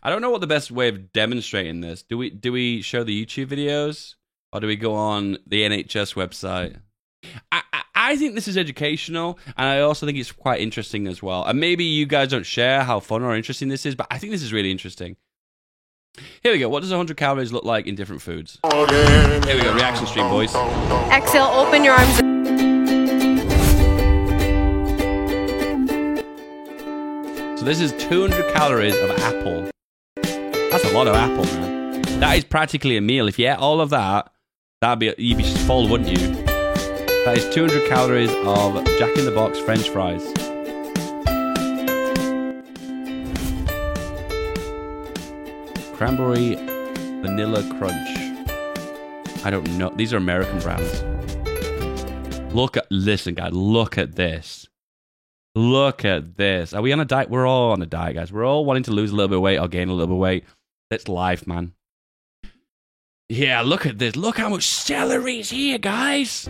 I don't know what the best way of demonstrating this. Do we show the YouTube videos, or do we go on the NHS website? I think this is educational, and I also think it's quite interesting as well. And maybe you guys don't share how fun or interesting this is, but I think this is really interesting. Here we go. What does 100 calories look like in different foods? Here we go. Reaction stream, boys. Exhale, open your arms. So this is 200 calories of apple. That's a lot of apple, man. That is practically a meal. If you ate all of that, you'd be full, wouldn't you? That is 200 calories of Jack in the Box French fries. Cranberry Vanilla Crunch. I don't know. These are American brands. Listen, guys, look at this. Look at this. Are we on a diet? We're all on a diet, guys. We're all wanting to lose a little bit of weight or gain a little bit of weight. That's life, man. Yeah, look at this. Look how much celery is here, guys.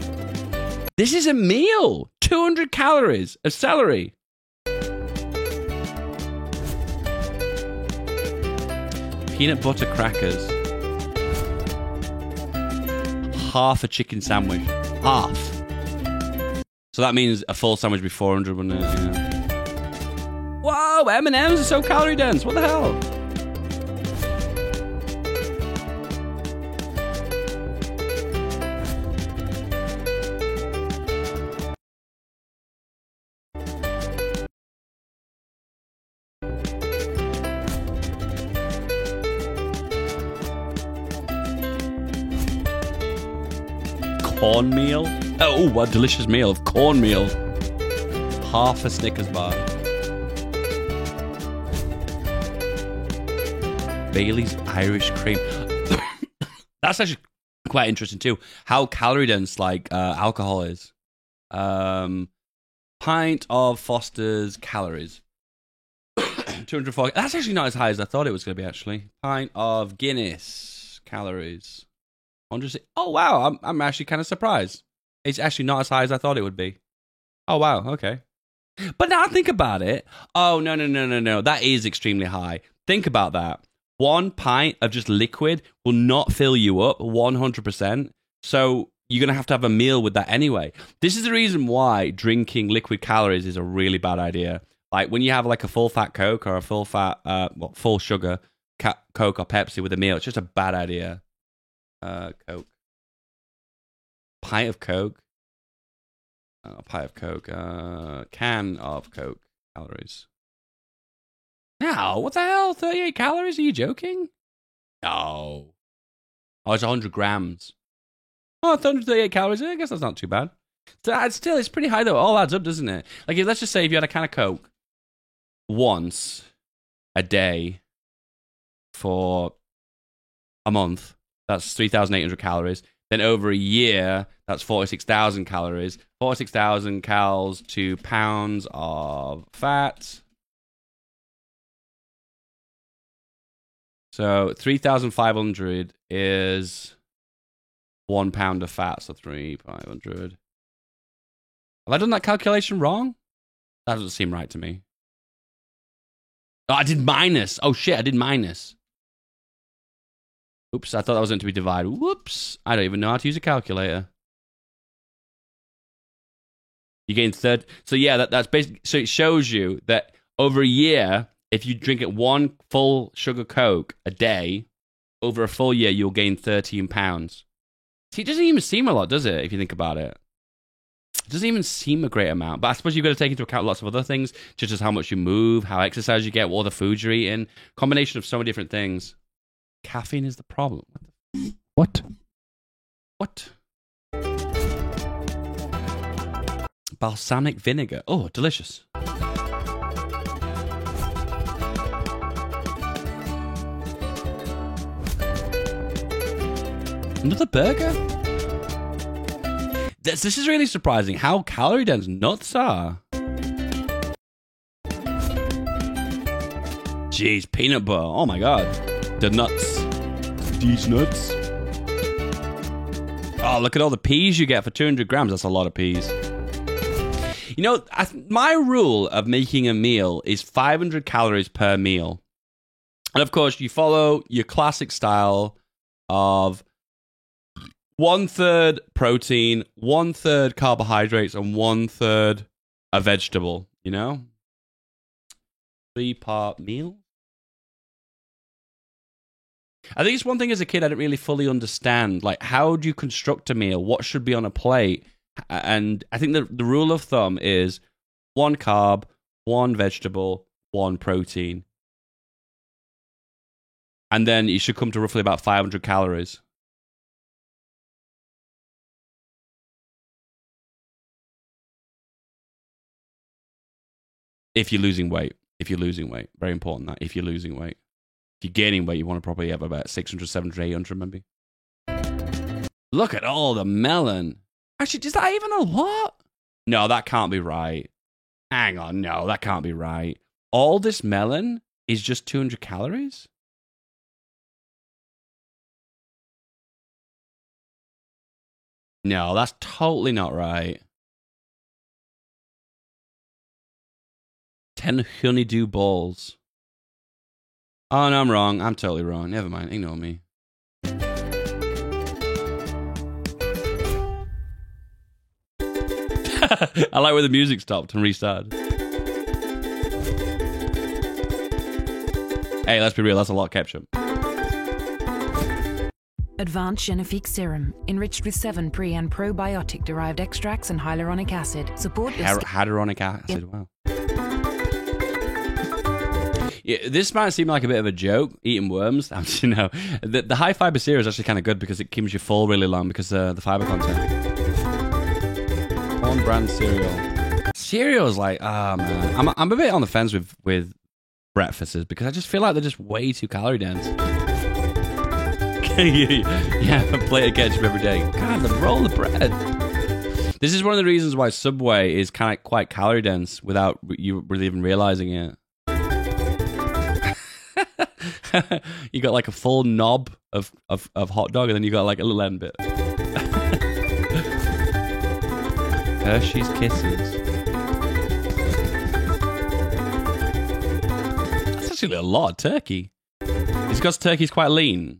This is a meal. 200 calories of celery. Peanut butter crackers. Half a chicken sandwich. Half. So that means a full sandwich would be 400, wouldn't it? Yeah. Whoa, M&M's are so calorie dense. What the hell? Cornmeal. Oh, what a delicious meal of cornmeal. Half a Snickers bar. Bailey's Irish cream. That's actually quite interesting too. How calorie dense alcohol is. Pint of Foster's calories. 240. That's actually not as high as I thought it was going to be. Actually, pint of Guinness calories. 100. Oh wow, I'm actually kind of surprised. It's actually not as high as I thought it would be. Oh wow, okay. But now think about it. Oh no. That is extremely high. Think about that. 1 pint of just liquid will not fill you up 100%. So you're going to have a meal with that anyway. This is the reason why drinking liquid calories is a really bad idea. Like when you have like a full fat Coke or a full fat, full sugar Coke or Pepsi with a meal, it's just a bad idea. Coke. Pint of Coke. Pint of Coke. Can of Coke. Calories. Now, what the hell? 38 calories? Are you joking? No. Oh, it's 100 grams. Oh, 138 calories. I guess that's not too bad. Still, it's pretty high though. It all adds up, doesn't it? Like, let's just say if you had a can of Coke once a day for a month, that's 3,800 calories. Then over a year, that's 46,000 calories. 46,000 calories to pounds of fat. So 3,500 is 1 pound of fat. So 3,500. Have I done that calculation wrong? That doesn't seem right to me. Oh, I did minus. Oh shit, I did minus. Oops, I thought that was meant to be divided. Whoops. I don't even know how to use a calculator. You gain third. So yeah, that's basically. So it shows you that over a year, if you drink it 1 full sugar Coke a day, over a full year, you'll gain 13 pounds. See, it doesn't even seem a lot, does it, if you think about it? It doesn't even seem a great amount. But I suppose you've got to take into account lots of other things, such as how much you move, how exercise you get, what other foods you're eating. Combination of so many different things. Caffeine is the problem. What? Balsamic vinegar. Oh, delicious. Another burger? This is really surprising how calorie dense nuts are. Jeez, peanut butter. Oh my god. The nuts. These nuts. Oh, look at all the peas you get for 200 grams. That's a lot of peas. You know, my rule of making a meal is 500 calories per meal. And of course, you follow your classic style of 1/3 protein, 1/3 carbohydrates, and 1/3 a vegetable, you know? 3-part meal. I think it's one thing as a kid I didn't really fully understand. Like, how do you construct a meal? What should be on a plate? And I think the rule of thumb is 1 carb, 1 vegetable, 1 protein. And then you should come to roughly about 500 calories. If you're losing weight. Very important that, if you're losing weight. If you're gaining weight, you want to probably have about 600, 700, 800 maybe. Look at all the melon. Actually, is that even a lot? No, that can't be right. Hang on, no, that can't be right. All this melon is just 200 calories? No, that's totally not right. 10 honeydew balls. Oh, no, I'm wrong. I'm totally wrong. Never mind. Ignore me. I like where the music stopped and restarted. Hey, let's be real. That's a lot of ketchup. Advanced Genifique Serum, enriched with 7 pre- and probiotic-derived extracts and hyaluronic acid. Support your hyaluronic acid, wow. Yeah, this might seem like a bit of a joke, eating worms. You know, the high fiber cereal is actually kind of good because it keeps you full really long because the fiber content. On-brand cereal. Cereal is like, man. I'm a bit on the fence with breakfasts because I just feel like they're just way too calorie dense. Yeah, a plate of ketchup every day. God, the roll of bread. This is one of the reasons why Subway is kind of quite calorie dense without you really even realizing it. You got like a full knob of hot dog, and then you got like a little end bit. Hershey's Kisses. That's actually a lot of turkey. It's because turkey's quite lean.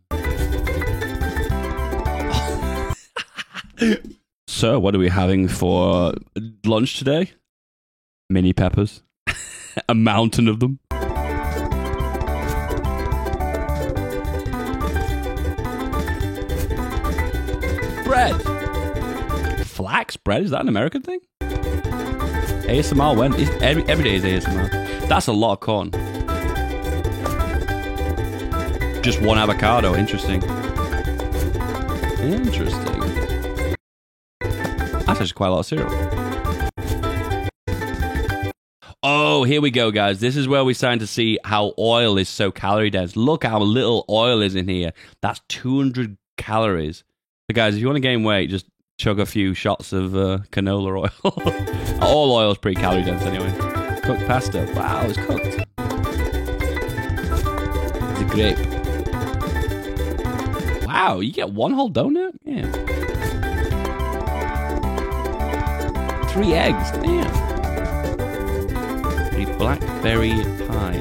So, what are we having for lunch today? Mini peppers. A mountain of them. Bread. Flax bread? Is that an American thing? ASMR when? Every day is ASMR. That's a lot of corn. Just 1 avocado. Interesting. That's actually quite a lot of cereal. Oh, here we go, guys. This is where we're starting to see how oil is so calorie dense. Look how little oil is in here. That's 200 calories. So, guys, if you want to gain weight, just chug a few shots of canola oil. All oil is pretty calorie dense anyway. Cooked pasta. Wow, it's cooked. It's a grape. Wow, you get 1 whole donut? Yeah. 3 eggs. Damn. 3 blackberry pie.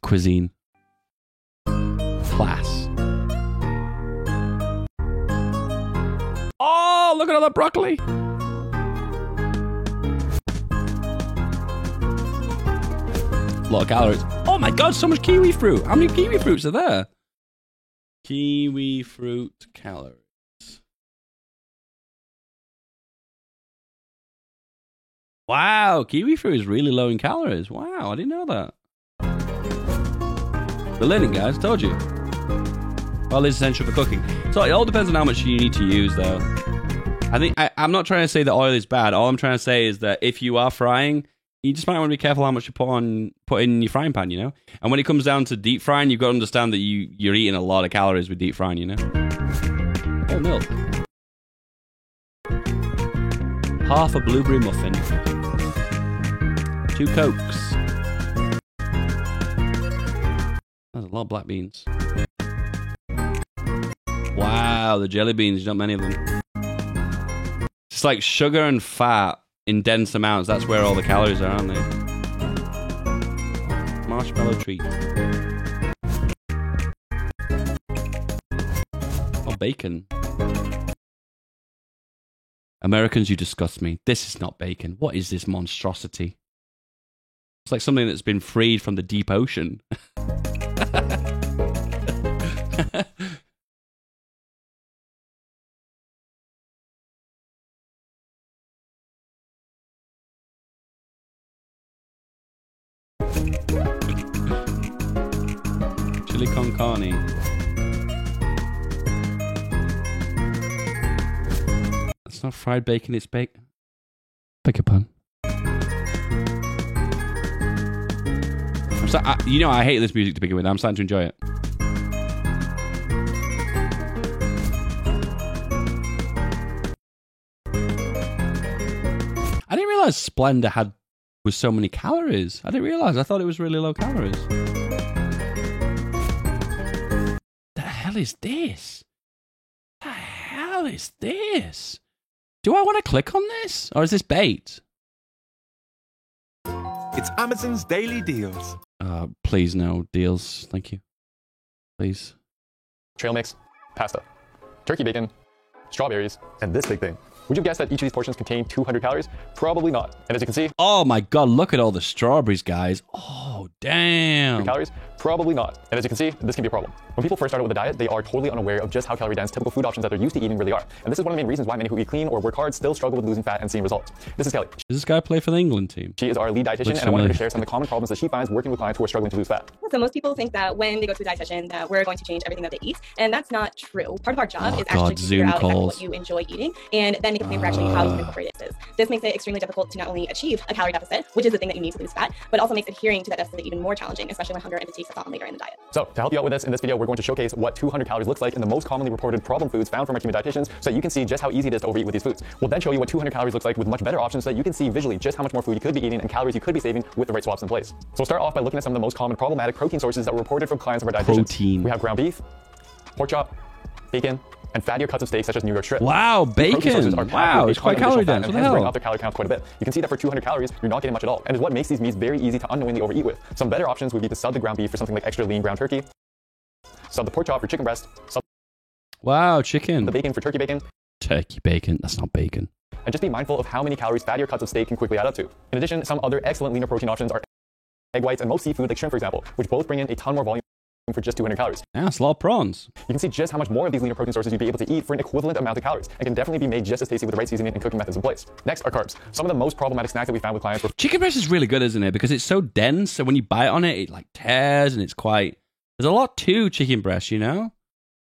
Cuisine. Class. Oh, look at all that broccoli. A lot of calories. Oh my god, so much kiwi fruit. How many kiwi fruits are there? Kiwi fruit calories. Wow, kiwi fruit is really low in calories. Wow, I didn't know that. We're learning, guys. Told you. Oil is essential for cooking. So it all depends on how much you need to use, though. I think I'm not trying to say that oil is bad. All I'm trying to say is that if you are frying, you just might want to be careful how much you put in your frying pan, you know? And when it comes down to deep frying, you've got to understand that you're eating a lot of calories with deep frying, you know? Oh, milk. Half a blueberry muffin. 2 Cokes. That's a lot of black beans. Wow, the jelly beans, not many of them. It's like sugar and fat in dense amounts, that's where all the calories are, aren't they? Marshmallow treat. Oh, bacon. Americans, you disgust me. This is not bacon. What is this monstrosity? It's like something that's been freed from the deep ocean. Chili con carne. It's not fried bacon, it's baked. Beg your pardon. You know, I hate this music to begin with. I'm starting to enjoy it. I didn't realize Splenda was so many calories. I didn't realize. I thought it was really low calories. The hell is this? The hell is this? Do I want to click on this? Or is this bait? It's Amazon's daily deals. Please no deals. Thank you. Please. Trail mix, pasta, turkey bacon, strawberries, and this big thing. Would you guess that each of these portions contain 200 calories? Probably not. And as you can see... Oh my god, look at all the strawberries, guys. Oh, damn. Calories? Probably not. And as you can see, this can be a problem. When people first start out with a diet, they are totally unaware of just how calorie dense typical food options that they're used to eating really are. And this is one of the main reasons why many who eat clean or work hard still struggle with losing fat and seeing results. This is Kelly. Does this guy play for the England team? She is our lead dietitian, and I wanted to share some of the common problems that she finds working with clients who are struggling to lose fat. So most people think that when they go to a dietitian that we're going to change everything that they eat, and that's not true. Part of our job is actually to figure out exactly what you enjoy eating and then make a plan for actually how you can incorporate it. This makes it extremely difficult to not only achieve a calorie deficit, which is the thing that you need to lose fat, but also makes adhering to that deficit even more challenging, especially when hunger and fatigue set on later in the diet. So to help you out with this, in this video, we're going to showcase what 200 calories looks like in the most commonly reported problem foods found from our team of dietitians so that you can see just how easy it is to overeat with these foods. We'll then show you what 200 calories looks like with much better options so that you can see visually just how much more food you could be eating and calories you could be saving with the right swaps in place. So we'll start off by looking at some of the most common problematic protein sources that were reported from clients of our dietitians. Protein. We have ground beef, pork chop, bacon, and fattier cuts of steak such as New York strip. Wow, bacon. Wow, it's quite calorie dense. What the hell? Bring up their calorie count quite a bit. You can see that for 200 calories, you're not getting much at all, and is what makes these meats very easy to unknowingly overeat with. Some better options would be to sub the ground beef for something like extra lean ground turkey, sub the pork chop for chicken breast, sub chicken. the bacon for turkey bacon. Turkey bacon, that's not bacon. And just be mindful of how many calories fattier cuts of steak can quickly add up to. In addition, some other excellent leaner protein options are egg whites and most seafood like shrimp, for example, which both bring in a ton more volume for just 200 calories. Yeah, it's a lot of prawns. You can see just how much more of these leaner protein sources you'd be able to eat for an equivalent amount of calories, and can definitely be made just as tasty with the right seasoning and cooking methods in place. Next are carbs. Some of the most problematic snacks that we found with clients were... Chicken breast is really good, isn't it? Because it's so dense, so when you bite on it, it like tears, and it's quite... There's a lot to chicken breast, you know?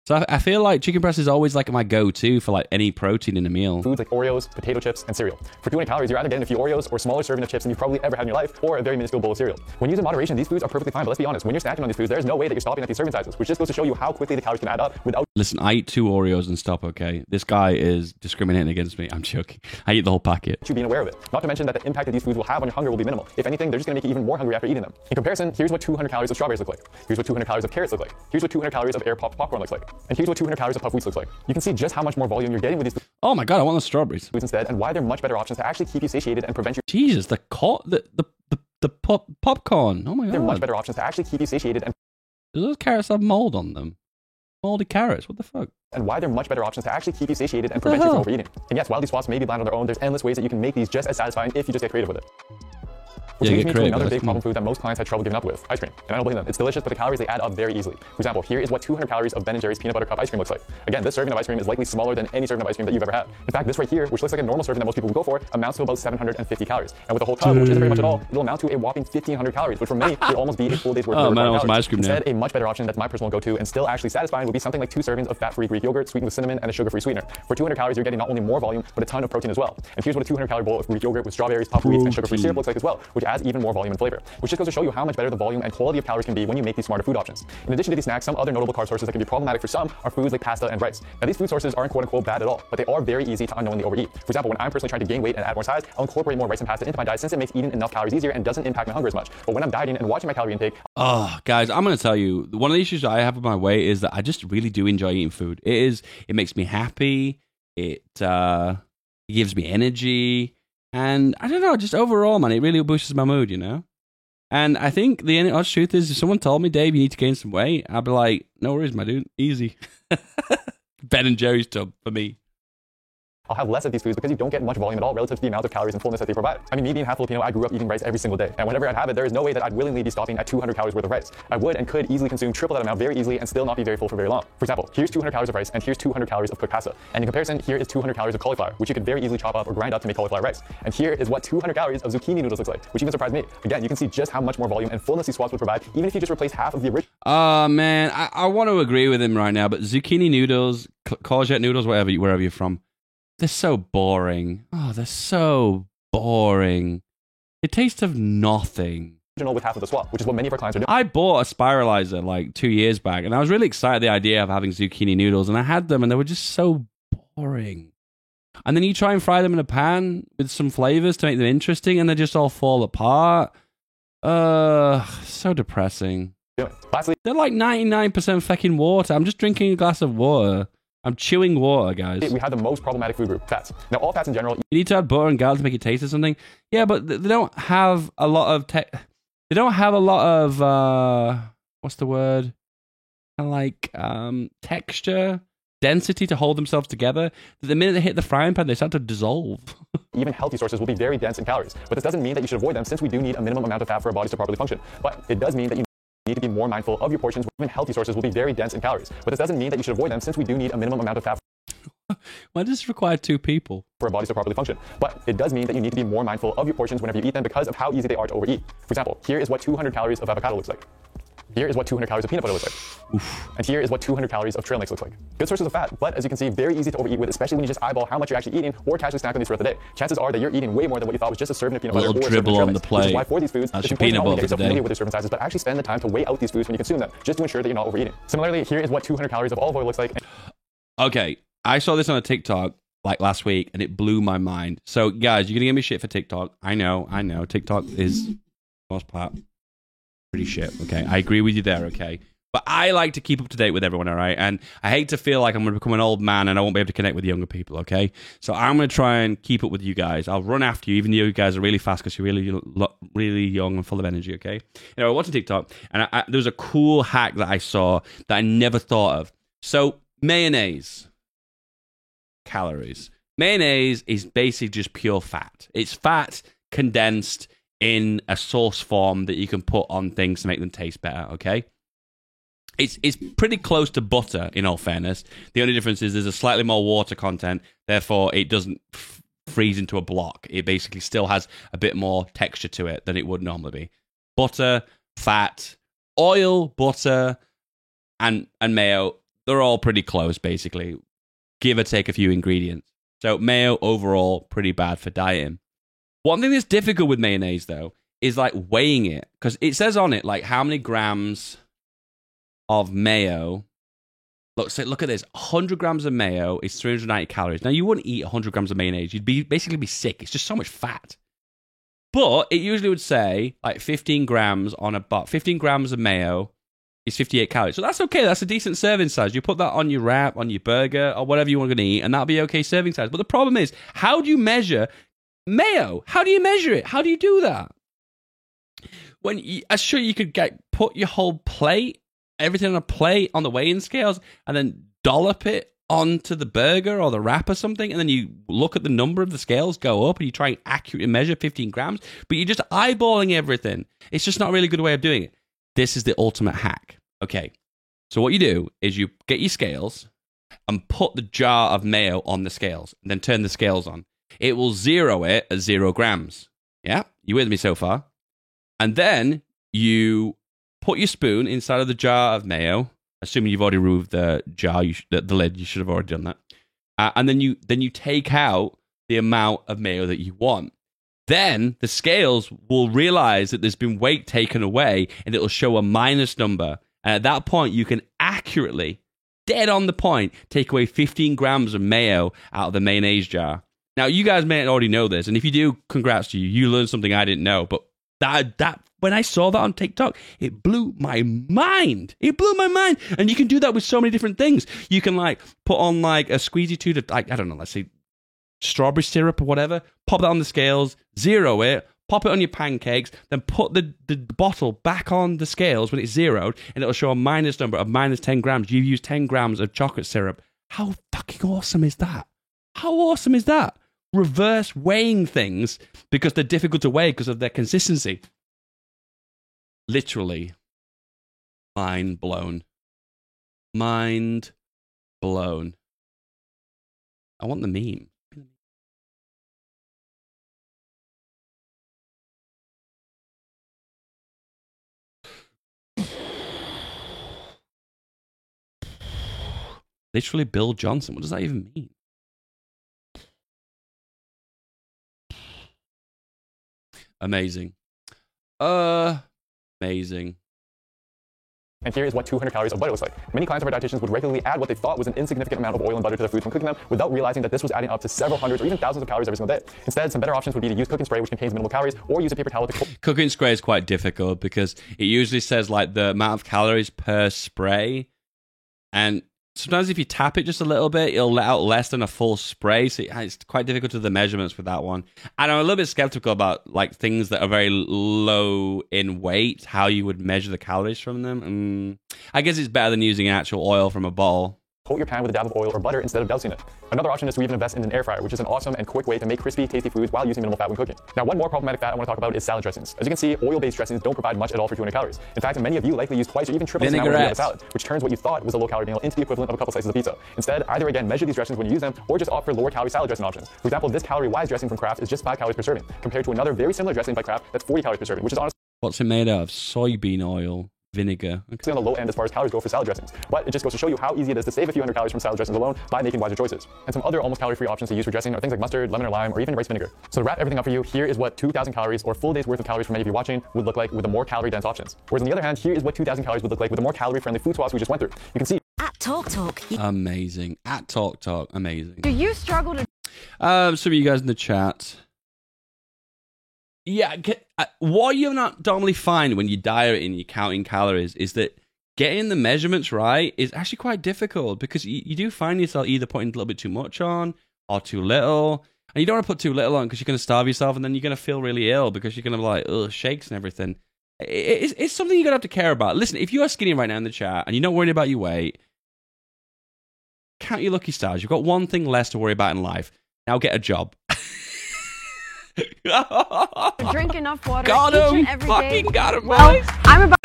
So I feel like chicken breast is always like my go-to for like any protein in a meal. Foods like Oreos, potato chips, and cereal. For 200 calories, you're either getting a few Oreos or a smaller serving of chips than you've probably ever had in your life, or a very minuscule bowl of cereal. When used in moderation, these foods are perfectly fine, but let's be honest, when you're snacking on these foods, there's no way that you're stopping at these serving sizes, which just goes to show you how quickly the calories can add up without... Listen, I eat 2 Oreos and stop, okay? This guy is discriminating against me. I'm joking. I eat the whole packet. You being aware of it. Not to mention that the impact that these foods will have on your hunger will be minimal. If anything, they're just going to make you even more hungry after eating them. In comparison, here's what 200 calories of strawberries look like. Here's what 200 calories of carrots look like. Here's what 200 calories of air popped popcorn looks like. And here's what 200 calories of puffed wheat looks like. You can see just how much more volume you're getting with these Oh my god, I want the strawberries. foods instead, and why they're much better options to actually keep you satiated and prevent your... Jesus, the popcorn. Oh my They're much god. better options to actually keep you satiated and... Do those carrots have mold on them? Moldy carrots, what the fuck? And why they're much better options to actually keep you satiated and prevent you from overeating. And yes, while these swaps may be bland on their own, there's endless ways that you can make these just as satisfying if you just get creative with it. Which leads me to another big problem food that most clients had trouble giving up with, ice cream. And I don't blame them. It's delicious, but the calories, they add up very easily. For example, here is what 200 calories of Ben & Jerry's peanut butter cup ice cream looks like. Again, this serving of ice cream is likely smaller than any serving of ice cream that you've ever had. In fact, this right here, which looks like a normal serving that most people would go for, amounts to about 750 calories. And with a whole tub, which isn't very much at all, it'll amount to a whopping 1,500 calories, which for many would almost be a full day's worth of calories. Ice cream Instead, a much better option that's my personal go-to and still actually satisfying would be something like 2 servings of fat-free Greek yogurt sweetened with cinnamon and a sugar-free sweetener. For 200 calories, you're getting not only more volume, but a ton of protein as well. And here's what a 200 calorie bowl of Greek yogurt with strawberries, puffed wheats, and sugar-free syrup looks like as well, which adds even more volume and flavor. Which just goes to show you how much better the volume and quality of calories can be when you make these smarter food options. In addition to these snacks, some other notable carb sources that can be problematic for some are foods like pasta and rice. Now these food sources aren't quote-unquote bad at all, but they are very easy to unknowingly overeat. For example, when I'm personally trying to gain weight and add more size, I'll incorporate more rice and pasta into my diet since it makes eating enough calories easier and doesn't impact my hunger as much. But when I'm dieting and watching my calorie intake... Oh, guys, I'm going to tell you, one of the issues I have with my weight is that I just really do enjoy eating food. It makes me happy. It gives me energy. And I don't know, just overall, man, it really boosts my mood, you know? And I think the honest truth is, if someone told me, Dave, you need to gain some weight, I'd be like, no worries, my dude, easy. Ben and Jerry's tub for me. I'll have less of these foods because you don't get much volume at all relative to the amount of calories and fullness that they provide. I mean, me being half Filipino, I grew up eating rice every single day. And whenever I'd have it, there is no way that I'd willingly be stopping at 200 calories worth of rice. I would and could easily consume triple that amount very easily and still not be very full for very long. For example, here's 200 calories of rice and here's 200 calories of cooked pasta. And in comparison, here is 200 calories of cauliflower, which you could very easily chop up or grind up to make cauliflower rice. And here is what 200 calories of zucchini noodles looks like, which even surprised me. Again, you can see just how much more volume and fullness these swaps would provide, even if you just replace half of the original. Man, I want to agree with him right now, but zucchini noodles, courgette noodles, wherever you're from, they're so boring. Oh, they're so boring. It tastes of nothing. With half of the swap, which is what many of our clients are doing. I bought a spiralizer like 2 years back, and I was really excited at the idea of having zucchini noodles, and I had them, and they were just so boring. And then you try and fry them in a pan with some flavors to make them interesting, and they just all fall apart. So depressing. Lastly, they're like 99% fucking water. I'm just drinking a glass of water. I'm chewing water, guys. We have the most problematic food group, fats. Now, all fats in general... You need to add butter and garlic to make it taste or something. Yeah, but they don't have a lot of... They don't have a lot of... what's the word? Kind of like texture, density to hold themselves together. The minute they hit the frying pan, they start to dissolve. Even healthy sources will be very dense in calories. But this doesn't mean that you should avoid them, since we do need a minimum amount of fat for our bodies to properly function. But it does mean that you need to be more mindful of your portions. Even healthy sources will be very dense in calories. But this doesn't mean that you should avoid them, since we do need a minimum amount of fat. Why does this require 2 people? For our bodies to properly function. But it does mean that you need to be more mindful of your portions whenever you eat them, because of how easy they are to overeat. For example, here is what 200 calories of avocado looks like. Here is what 200 calories of peanut butter looks like. Oof. And here is what 200 calories of trail mix looks like. Good sources of fat, but as you can see, very easy to overeat with, especially when you just eyeball how much you're actually eating or casually snack on these throughout the day. Chances are that you're eating way more than what you thought was just a serving of peanut butter or a serving of trail mix. Which is why for these foods, it's important to not only get yourself familiar with their serving sizes, but actually spend the time to weigh out these foods when you consume them, just to ensure that you're not overeating. Similarly, here is what 200 calories of olive oil looks like. Okay, I saw this on a TikTok like last week, and it blew my mind. So, guys, you're gonna give me shit for TikTok. I know. TikTok is, most part, pretty shit. Okay, I agree with you there. Okay, but I like to keep up to date with everyone. All right, and I hate to feel like I'm gonna become an old man and I won't be able to connect with younger people. Okay, so I'm gonna try and keep up with you guys. I'll run after you, even though you guys are really fast because you're really young and full of energy. Okay, you know, I watched TikTok, and there was a cool hack that I saw that I never thought of. So mayonnaise. Calories. Mayonnaise is basically just pure fat. It's fat condensed in a sauce form that you can put on things to make them taste better, okay? It's pretty close to butter, in all fairness. The only difference is there's a slightly more water content, therefore it doesn't freeze into a block. It basically still has a bit more texture to it than it would normally be. Butter, fat, oil, butter, and mayo, they're all pretty close, basically. Give or take a few ingredients. So mayo overall pretty bad for dieting. One thing that's difficult with mayonnaise though is like weighing it, because it says on it like how many grams of mayo. Look at this. 100 grams of mayo is 390 calories. Now you wouldn't eat 100 grams of mayonnaise. You'd basically be sick. It's just so much fat. But it usually would say like 15 grams on a box. 15 grams of mayo is 58 calories. So that's okay. That's a decent serving size. You put that on your wrap, on your burger, or whatever you want to eat, and that'll be okay serving size. But the problem is, how do you measure mayo? How do you measure it? How do you do that? I'm sure you could put your whole plate, everything on a plate on the weighing scales, and then dollop it onto the burger or the wrap or something, and then you look at the number of the scales go up, and you try and accurately measure 15 grams, but you're just eyeballing everything. It's just not a really good way of doing it. This is the ultimate hack. Okay, so what you do is you get your scales and put the jar of mayo on the scales, and then turn the scales on. It will zero it at 0 grams. Yeah, you with me so far? And then you put your spoon inside of the jar of mayo, assuming you've already removed the jar, the lid. You should have already done that. And then you take out the amount of mayo that you want. Then the scales will realize that there's been weight taken away, and it'll show a minus number. And at that point, you can accurately, dead on the point, take away 15 grams of mayo out of the mayonnaise jar. Now, you guys may already know this, and if you do, congrats to you. You learned something I didn't know. But that when I saw that on TikTok, it blew my mind. It blew my mind. And you can do that with so many different things. You can like put on like a squeezy tube, like, I don't know, let's say strawberry syrup or whatever, pop that on the scales, zero it, pop it on your pancakes, then put the bottle back on the scales when it's zeroed, and it'll show a minus number of minus 10 grams. You've used 10 grams of chocolate syrup. How fucking awesome is that? How awesome is that? Reverse weighing things because they're difficult to weigh because of their consistency. Literally. Mind blown. Mind blown. I want the meme. Literally Bill Johnson. What does that even mean? Amazing. Amazing. And here is what 200 calories of butter looks like. Many clients of our dietitians would regularly add what they thought was an insignificant amount of oil and butter to their foods when cooking them without realizing that this was adding up to several hundreds or even thousands of calories every single day. Instead, some better options would be to use cooking spray, which contains minimal calories, or use a paper towel to... Cooking spray is quite difficult because it usually says like the amount of calories per spray, and sometimes if you tap it just a little bit, it'll let out less than a full spray, so it's quite difficult to do the measurements with that one. And I'm a little bit skeptical about like things that are very low in weight, how you would measure the calories from them. I guess it's better than using actual oil from a bottle. Coat your pan with a dab of oil or butter instead of dousing it. Another option is to even invest in an air fryer, which is an awesome and quick way to make crispy, tasty foods while using minimal fat when cooking. Now, one more problematic fat I want to talk about is salad dressings. As you can see, oil-based dressings don't provide much at all for 200 calories. In fact, many of you likely use twice or even triple the amount of a salad, which turns what you thought was a low-calorie meal into the equivalent of a couple slices of pizza. Instead, either again measure these dressings when you use them, or just opt for lower-calorie salad dressing options. For example, this calorie-wise dressing from Kraft is just 5 calories per serving, compared to another very similar dressing by Kraft that's 40 calories per serving, which is honestly... What's it made of? Soybean oil. Vinegar. Okay. On the low end as far as calories go for salad dressings. But it just goes to show you how easy it is to save a few hundred calories from salad dressings alone by making wiser choices. And some other almost calorie-free options to use for dressing are things like mustard, lemon or lime, or even rice vinegar. So to wrap everything up for you, here is what 2,000 calories or full day's worth of calories for many of you watching would look like with the more calorie-dense options. Whereas on the other hand, here is what 2,000 calories would look like with the more calorie-friendly food swaps we just went through. You can see. At Talk Talk. Amazing. At Talk Talk. Amazing. Do you struggle to... Some of you guys in the chat. Yeah, what you not normally find when you diet and you're counting calories is that getting the measurements right is actually quite difficult because you do find yourself either putting a little bit too much on or too little. And you don't want to put too little on because you're going to starve yourself and then you're going to feel really ill because you're going to be like, ugh, shakes and everything. It's something you're going to have to care about. Listen, if you are skinny right now in the chat and you're not worried about your weight, count your lucky stars. You've got one thing less to worry about in life. Now get a job. drink enough water got each him. and every day? Fucking got him, Well, boys. I'm about...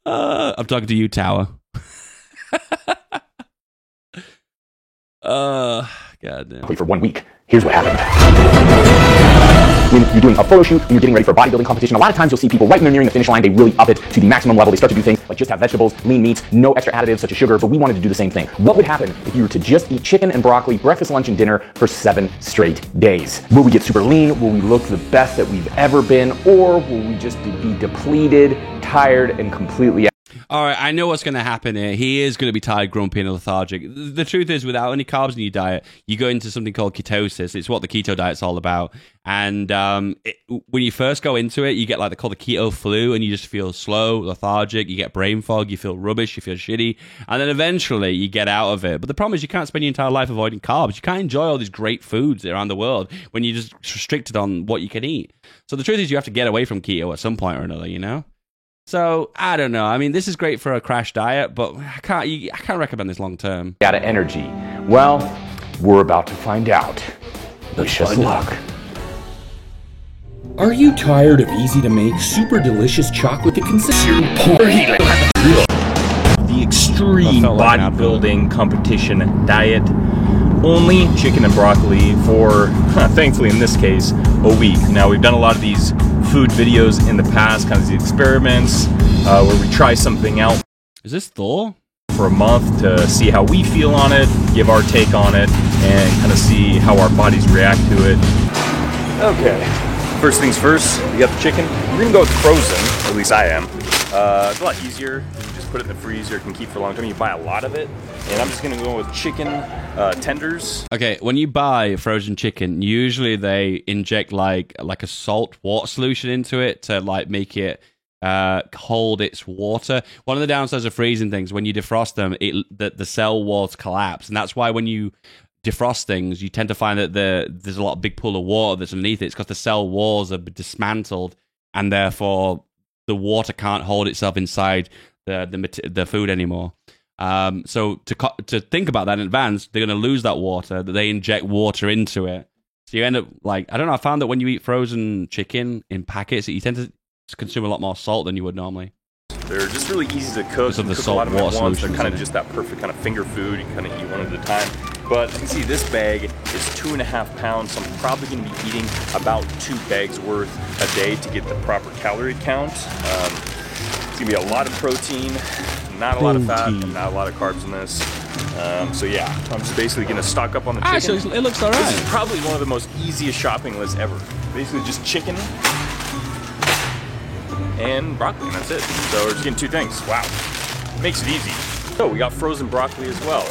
I'm talking to you, Tower. Goddamn. For 1 week. Here's what happened. When you're doing a photo shoot, when you're getting ready for a bodybuilding competition, a lot of times you'll see people right when they're nearing the finish line, they really up it to the maximum level. They start to do things like just have vegetables, lean meats, no extra additives such as sugar, but we wanted to do the same thing. What would happen if you were to just eat chicken and broccoli, breakfast, lunch, and dinner for 7 straight days? Will we get super lean? Will we look the best that we've ever been? Or will we just be depleted, tired, and completely... All right, I know what's going to happen here. He is going to be tired, grumpy, and lethargic. The truth is, without any carbs in your diet, you go into something called ketosis. It's what the keto diet's all about. And when you first go into it, you get like they call the keto flu, and you just feel slow, lethargic. You get brain fog. You feel rubbish. You feel shitty. And then eventually, you get out of it. But the problem is, you can't spend your entire life avoiding carbs. You can't enjoy all these great foods around the world when you're just restricted on what you can eat. So the truth is, you have to get away from keto at some point or another, you know? So, I don't know. I mean, this is great for a crash diet, but I can't recommend this long term. Out of energy. Well, we're about to find out. Wish us luck. Are you tired of easy-to-make, super delicious chocolate that consists of the extreme bodybuilding competition diet? Only chicken and broccoli for, thankfully in this case, a week. Now, we've done a lot of these food videos in the past, kind of these experiments where we try something out. Is this Thor? For a month to see how we feel on it, give our take on it, and kind of see how our bodies react to it. Okay, first things first, we got the chicken. We're gonna go with frozen, at least I am. It's a lot easier. You can just put it in the freezer, it can keep for a long time. You buy a lot of it, and I'm just gonna go with chicken tenders. Okay, when you buy frozen chicken, usually they inject like a salt water solution into it to like make it hold its water. One of the downsides of freezing things, when you defrost them, the cell walls collapse, and that's why when you defrost things, you tend to find that there's a lot of big pool of water that's underneath it. It's because the cell walls are dismantled, and therefore the water can't hold itself inside the food anymore. So to think about that in advance, they're going to lose that water. That they inject water into it, so you end up like, I don't know. I found that when you eat frozen chicken in packets, you tend to consume a lot more salt than you would normally. They're just really easy to cook. Because of the cook salt a lot of them water at once. They're solutions kind in of it. just that perfect kind of finger food. You kind of eat one at a time. But you can see this bag is 2.5 pounds. So I'm probably going to be eating about 2 bags worth a day to get the proper calorie count. It's going to be a lot of protein, not a lot of fat, not a lot of carbs in this. So yeah, I'm just basically going to stock up on the chicken. Actually, it looks alright. This is probably one of the most easiest shopping lists ever. Basically just chicken and broccoli, and that's it. So we're just getting 2 things. Wow, makes it easy. So we got frozen broccoli as well.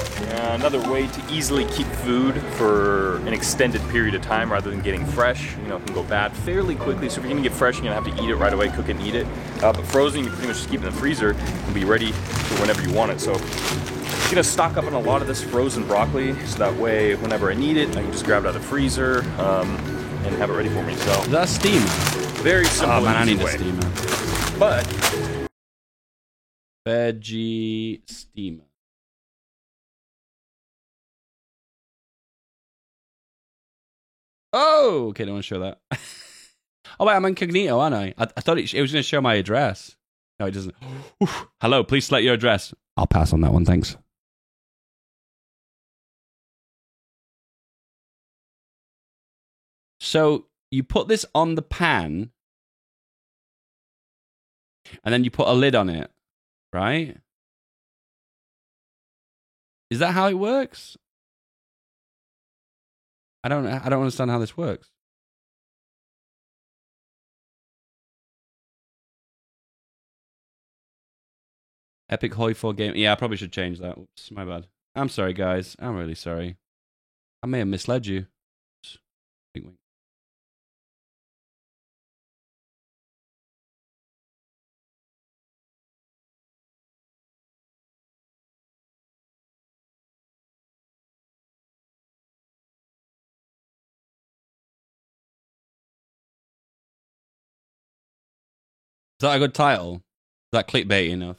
Another way to easily keep food for an extended period of time rather than getting fresh. You know, it can go bad fairly quickly. So if you're gonna get fresh, you're gonna have to eat it right away, cook it and eat it. But frozen, you can pretty much just keep it in the freezer and be ready for whenever you want it. So I'm gonna stock up on a lot of this frozen broccoli, so that way whenever I need it, I can just grab it out of the freezer and have it ready for me. So Is that a steamer? very simple. Oh man, I and easy need a way. steamer. But Veggie steamer. Oh, okay, don't want to show that. Oh wait, I'm incognito, aren't I? I thought it was going to show my address. No, it doesn't. Oof. Hello, please select your address. I'll pass on that one, thanks. So you put this on the pan, and then you put a lid on it, right? Is that how it works? I don't understand how this works. Epic Hoi 4 game. Yeah, I probably should change that. Oops, my bad. I'm sorry, guys. I'm really sorry. I may have misled you. Oops. Wink, wink. Is that a good title? Is that clickbait enough?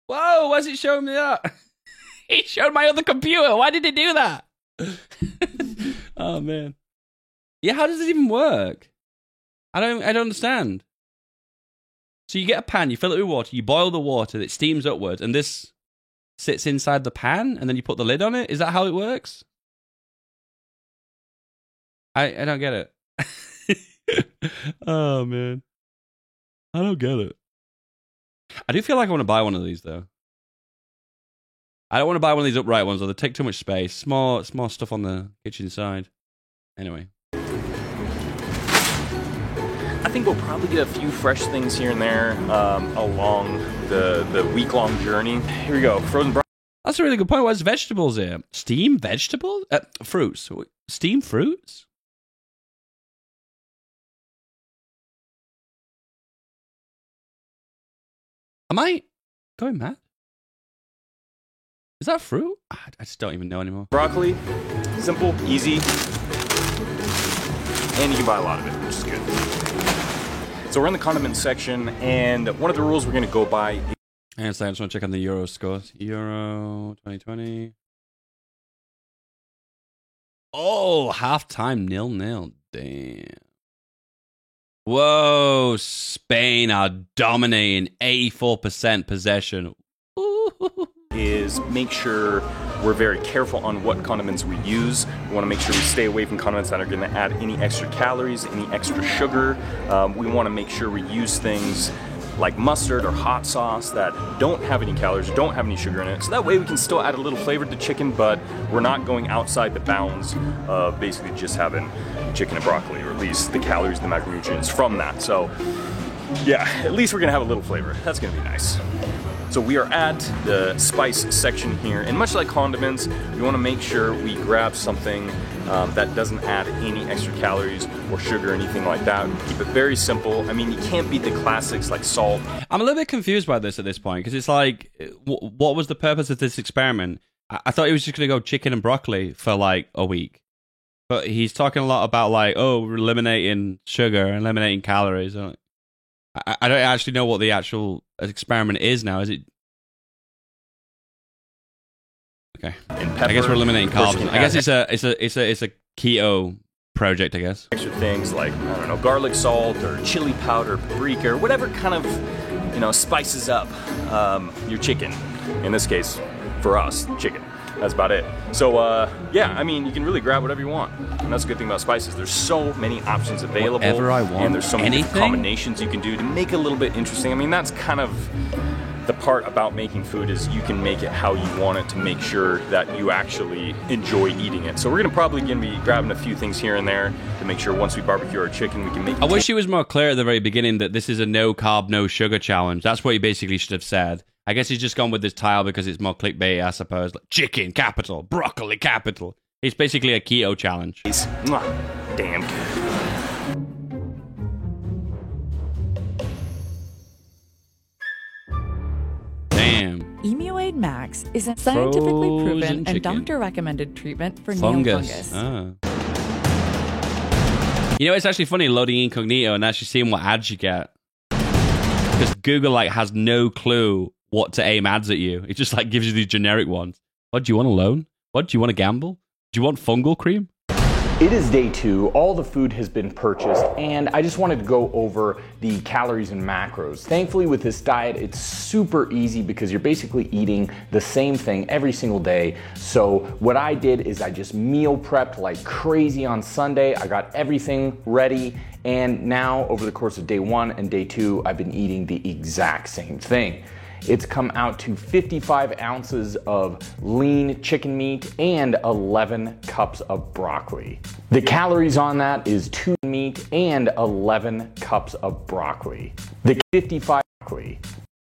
Whoa, why's it showing me that? It showed my other computer. Why did it do that? Oh man. Yeah, how does it even work? I don't understand. So you get a pan, you fill it with water, you boil the water, it steams upwards, and this sits inside the pan, and then you put the lid on it? Is that how it works? I don't get it. Oh man. I don't get it. I do feel like I want to buy one of these, though. I don't want to buy one of these upright ones, though. They take too much space. More stuff on the kitchen side. Anyway. I think we'll probably get a few fresh things here and there along the week-long journey. Here we go, frozen broccoli. That's a really good point. What's vegetables here? Steamed vegetables? Fruits. Steamed fruits? Am I going mad? Is that fruit? I just don't even know anymore. Broccoli, simple, easy, and you can buy a lot of it, which is good. So we're in the condiment section, and one of the rules we're going to go by. And so I just want to check on the Euro scores. Euro 2020. Oh, halftime 0-0. Damn. Whoa, Spain are dominating 84% possession. Ooh. Is make sure we're very careful on what condiments we use. We want to make sure we stay away from condiments that are going to add any extra calories, any extra sugar. We want to make sure we use things like mustard or hot sauce that don't have any calories, don't have any sugar in it. So that way we can still add a little flavor to chicken, but we're not going outside the bounds of basically just having chicken and broccoli, or at least the calories, the macronutrients from that. So yeah, at least we're gonna have a little flavor. That's gonna be nice. So we are at the spice section here, and much like condiments, we want to make sure we grab something that doesn't add any extra calories or sugar or anything like that. Keep it very simple. I mean, you can't beat the classics like salt. I'm a little bit confused by this at this point, because it's like, what was the purpose of this experiment? I thought he was just going to go chicken and broccoli for like a week. But he's talking a lot about like, oh, we're eliminating sugar and eliminating calories. I don't actually know what the actual experiment is now. Is it? Okay. I guess we're eliminating carbs. I guess it's a keto project, I guess. Extra things like, I don't know, garlic salt or chili powder, paprika, or whatever kind of, spices up your chicken. In this case, for us, chicken. That's about it. So, yeah, I mean, you can really grab whatever you want. And that's a good thing about spices. There's so many options available. Whatever I want. And there's so many different combinations you can do to make it a little bit interesting. I mean, that's kind of the part about making food is you can make it how you want it to make sure that you actually enjoy eating it. So we're probably gonna be grabbing a few things here and there to make sure once we barbecue our chicken, we can make it. I wish he was more clear at the very beginning that this is a no carb, no sugar challenge. That's what he basically should have said. I guess he's just gone with this tile because it's more clickbait, I suppose. Like, chicken, capital. Broccoli, capital. It's basically a keto challenge. Damn good. Damn. Emuade Max is a scientifically proven and doctor-recommended treatment for nail fungus. You know, it's actually funny loading Incognito and actually seeing what ads you get. Because Google has no clue what to aim ads at you. It just gives you these generic ones. What, do you want a loan? What, do you want to gamble? Do you want fungal cream? It is day 2, all the food has been purchased, and I just wanted to go over the calories and macros. Thankfully with this diet, it's super easy because you're basically eating the same thing every single day. So what I did is I just meal prepped like crazy on Sunday. I got everything ready, and now over the course of day 1 and day 2, I've been eating the exact same thing. It's come out to 55 ounces of lean chicken meat and 11 cups of broccoli. The calories on that is 2 meat and 11 cups of broccoli. The 55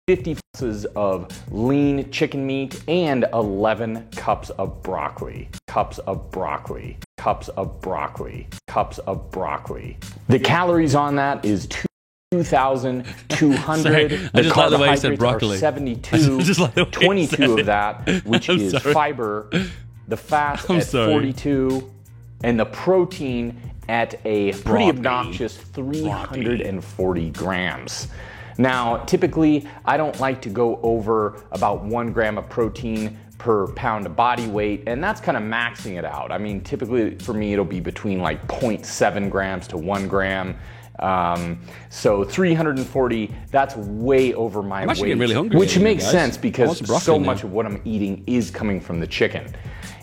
ounces of lean chicken meat and 11 cups of broccoli. Cups of broccoli. Cups of broccoli. Cups of broccoli. The calories on that is 2,200. The carbohydrates are 72. 22 of that, which is fiber. The fat at 42, and the protein at a pretty obnoxious 340 grams. Now, typically, I don't like to go over about 1 gram of protein per pound of body weight, and that's kind of maxing it out. I mean, typically for me, it'll be between 0.7 grams to 1 gram. So 340, that's way over my weight, getting really hungry, which makes sense I because so much of what I'm eating is coming from the chicken.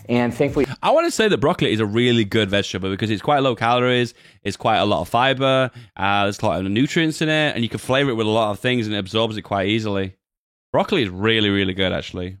And thankfully, I want to say that broccoli is a really good vegetable because it's quite low calories, it's quite a lot of fiber, there's a lot of nutrients in it, and you can flavor it with a lot of things and it absorbs it quite easily. Broccoli is really, really good, actually.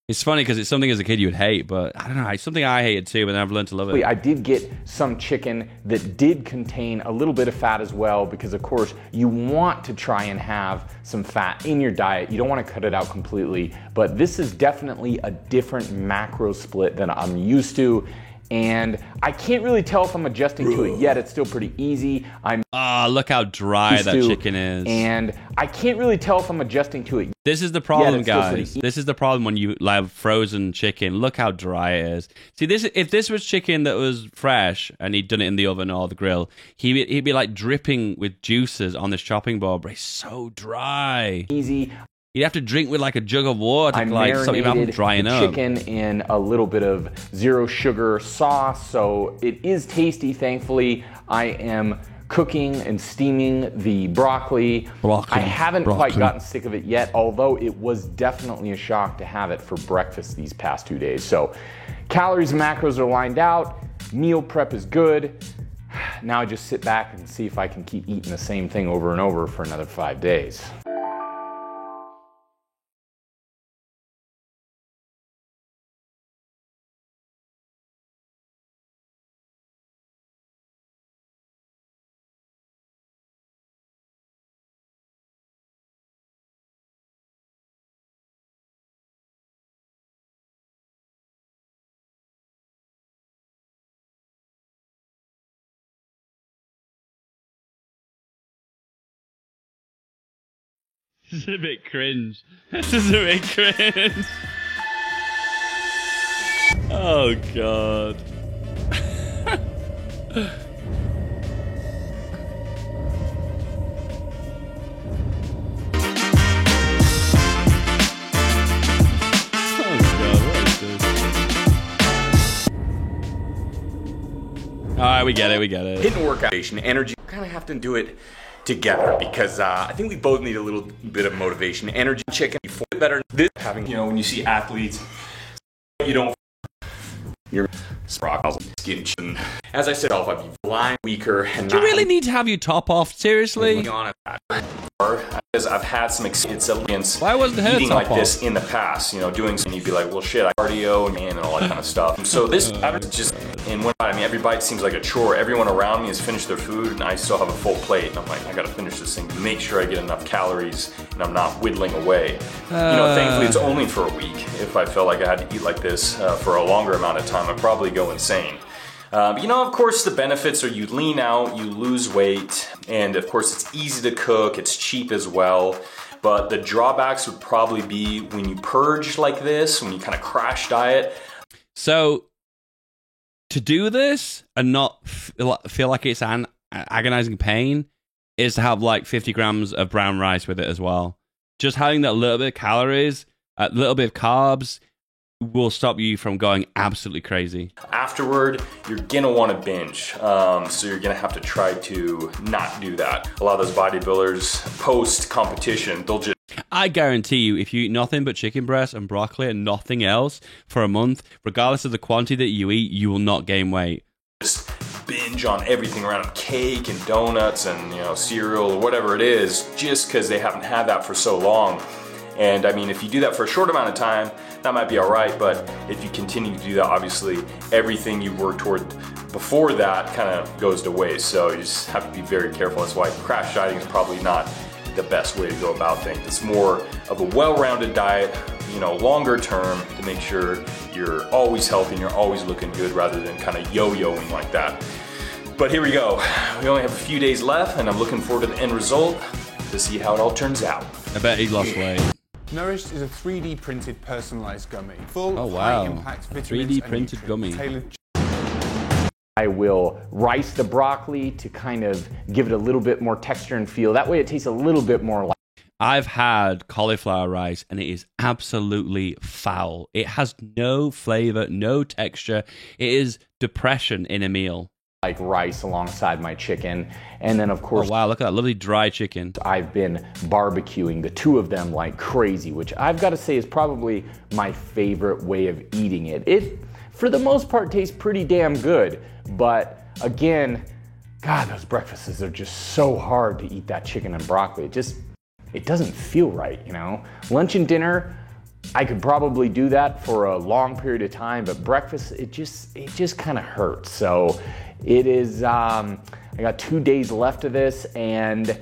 It's funny because it's something as a kid you would hate, but I don't know, it's something I hated too, but then I've learned to love it. I did get some chicken that did contain a little bit of fat as well because, of course, you want to try and have some fat in your diet. You don't want to cut it out completely, but this is definitely a different macro split than I'm used to. And I can't really tell if I'm adjusting to it yet. It's still pretty easy. Look how dry that chicken is. And I can't really tell if I'm adjusting to it. This is the problem, guys. This is the problem when you have frozen chicken. Look how dry it is. See, if this was chicken that was fresh and he'd done it in the oven or the grill, he'd be dripping with juices on this chopping board, but it's so dry. Easy. You'd have to drink with a jug of water to something about drying up. Chicken in a little bit of zero sugar sauce, so it is tasty. Thankfully, I am cooking and steaming the broccoli. I haven't quite gotten sick of it yet, although it was definitely a shock to have it for breakfast these past 2 days. So calories and macros are lined out. Meal prep is good. Now I just sit back and see if I can keep eating the same thing over and over for another 5 days. This is a bit cringe. This is a bit cringe. Oh, God. All right, we get it. Hitting workout, energy, kind of have to do it together because I think we both need a little bit of motivation. Energy, chicken, better. This having, you know, when you see athletes, you don't. You're skin. As I said, I'd be blind, weaker, and do you really need to have your top off? Seriously? Because I've had some experience against Why wasn't her eating top like off? this in the past. You know, doing something, you'd be like, well, shit, I cardio and all that kind of stuff. So this just in one bite. I mean, every bite seems like a chore. Everyone around me has finished their food, and I still have a full plate. And I'm like, I gotta finish this thing to make sure I get enough calories and I'm not whittling away. You know, thankfully it's only for a week. If I felt like I had to eat like this for a longer amount of time, I'd probably go insane. You know, of course, the benefits are you lean out, you lose weight, and of course it's easy to cook, it's cheap as well. But the drawbacks would probably be when you purge like this, when you kind of crash diet. So, to do this and not feel like it's an agonizing pain is to have like 50 grams of brown rice with it as well. Just having that little bit of calories, a little bit of carbs, will stop you from going absolutely crazy. Afterward, you're gonna want to binge, so you're gonna have to try to not do that. A lot of those bodybuilders post-competition, they'll just... I guarantee you, if you eat nothing but chicken breast and broccoli and nothing else for a month, regardless of the quantity that you eat, you will not gain weight. Just binge on everything around them, cake and donuts and, you know, cereal or whatever it is, just because they haven't had that for so long. And I mean, if you do that for a short amount of time, that might be all right, but if you continue to do that, obviously everything you worked toward before that kind of goes to waste. So you just have to be very careful. That's why crash dieting is probably not the best way to go about things. It's more of a well-rounded diet, you know, longer term, to make sure you're always healthy and you're always looking good rather than kind of yo-yoing like that. But here we go. We only have a few days left and I'm looking forward to the end result to see how it all turns out. I bet he lost weight. Nourished is a 3D printed personalized gummy. Full wow. high-impact vitamins 3D printed gummy. I will rice the broccoli to kind of give it a little bit more texture and feel. That way it tastes a little bit more like... I've had cauliflower rice and it is absolutely foul. It has no flavor, no texture. It is depression in a meal. Like rice alongside my chicken. And then of course... Oh wow, look at that lovely dry chicken. I've been barbecuing the two of them like crazy, which I've got to say is probably my favorite way of eating it. It, for the most part, tastes pretty damn good. But again, God, those breakfasts are just so hard to eat that chicken and broccoli. It doesn't feel right, you know? Lunch and dinner, I could probably do that for a long period of time, but breakfast, it just kind of hurts. So it is, I got 2 days left of this, and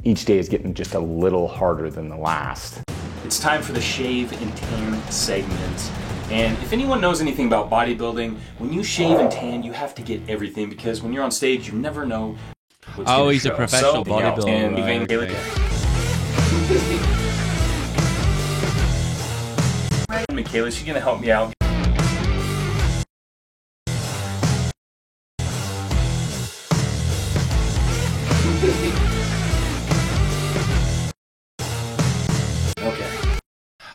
each day is getting just a little harder than the last. It's time for the shave and tan segment. And if anyone knows anything about bodybuilding, when you shave and tan, you have to get everything, because when you're on stage, you never know what's Oh, gonna he's show. a professional So, bodybuilder. And right, okay. Michaela, she's gonna help me out.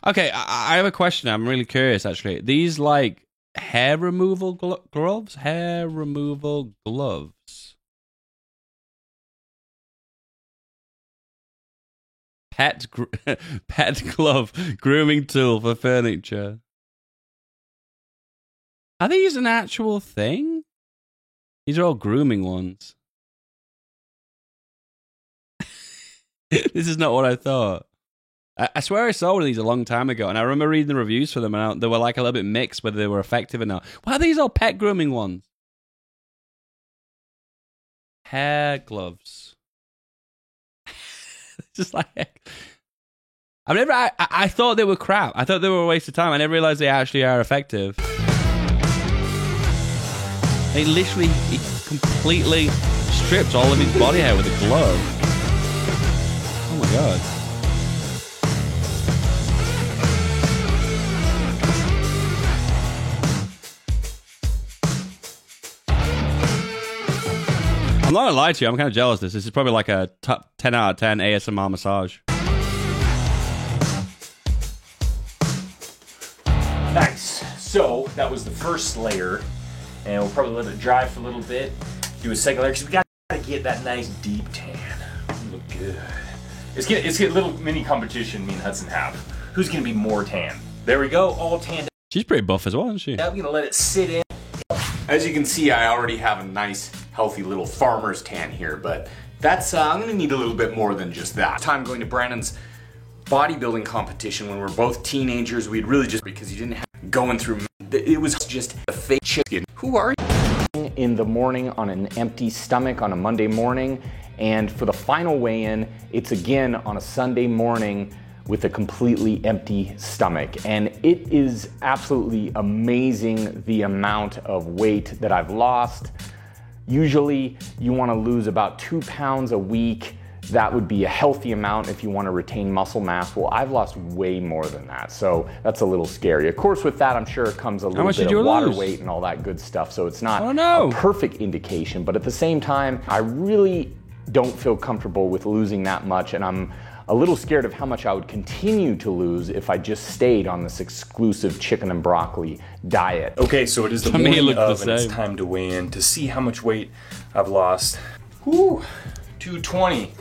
Okay, I have a question. I'm really curious, actually. These, like, hair removal gloves? Hair removal gloves. Pet glove grooming tool for furniture. Are these an actual thing? These are all grooming ones. This is not what I thought. I swear I saw one of these a long time ago, and I remember reading the reviews for them, and they were like a little bit mixed whether they were effective or not. Why are these all pet grooming ones? Hair gloves. Just like... I thought they were crap. I thought they were a waste of time. I never realized they actually are effective. He completely stripped all of his body hair with a glove. Oh my god. I'm not gonna lie to you, I'm kind of jealous of this. This is probably like a top 10 out of 10 ASMR massage. Nice. So that was the first layer, and we'll probably let it dry for a little bit. Do a second layer because we gotta get that nice deep tan. Look good. It's get a little mini competition me and Hudson have. Who's gonna be more tan? There we go, all tanned. She's pretty buff as well, isn't she? Now we're gonna let it sit in. As you can see, I already have a nice, healthy little farmer's tan here, but that's, I'm gonna need a little bit more than just that. Time going to Brandon's bodybuilding competition when we were both teenagers, we'd really just, because you didn't have going through, it was just a fake chicken. Who are you? In the morning on an empty stomach on a Monday morning, and for the final weigh-in, it's again on a Sunday morning with a completely empty stomach. And it is absolutely amazing the amount of weight that I've lost. Usually you wanna lose about 2 pounds a week. That would be a healthy amount if you wanna retain muscle mass. Well, I've lost way more than that, so that's a little scary. Of course, with that, I'm sure comes a little bit of water weight and all that good stuff, so it's not a perfect indication, but at the same time, I really don't feel comfortable with losing that much, and I'm a little scared of how much I would continue to lose if I just stayed on this exclusive chicken and broccoli diet. Okay, so it is the morning of, and it's time to weigh in to see how much weight I've lost. Whew, 220.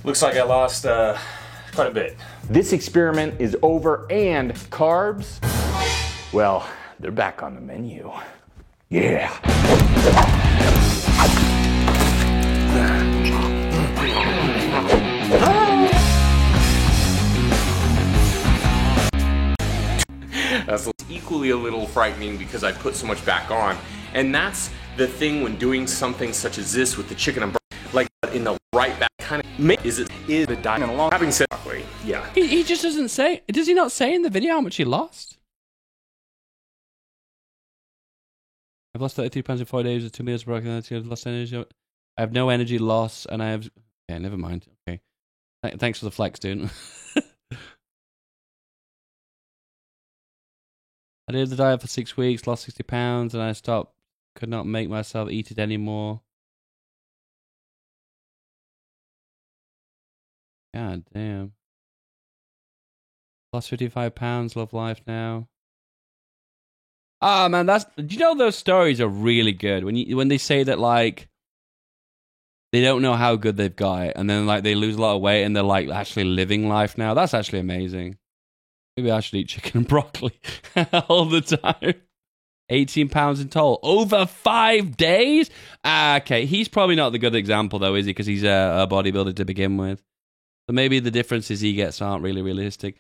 Looks like I lost quite a bit. This experiment is over, and carbs, well, they're back on the menu. Yeah. That's equally a little frightening because I put so much back on. And that's the thing when doing something such as this with the chicken and broccoli, like in the right back kind of is the diet along. Having said broccoli, yeah. He just doesn't say, does he not say in the video how much he lost? I've lost 32 pounds in 4 days with 2 meals of broccoli. I've lost energy. I have no energy loss, and I have... Yeah, never mind. Okay. Thanks for the flex, dude. I did the diet for 6 weeks, lost 60 pounds, and I stopped. Could not make myself eat it anymore. God damn. Lost 55 pounds, love life now. Ah, man, that's... Do you know those stories are really good? When they say that, like, they don't know how good they've got it, and then, like, they lose a lot of weight, and they're, like, actually living life now. That's actually amazing. Maybe I should eat chicken and broccoli all the time. 18 pounds in total. Over 5 days? Okay, he's probably not the good example, though, is he? Because he's a bodybuilder to begin with. So maybe the differences he gets aren't really realistic.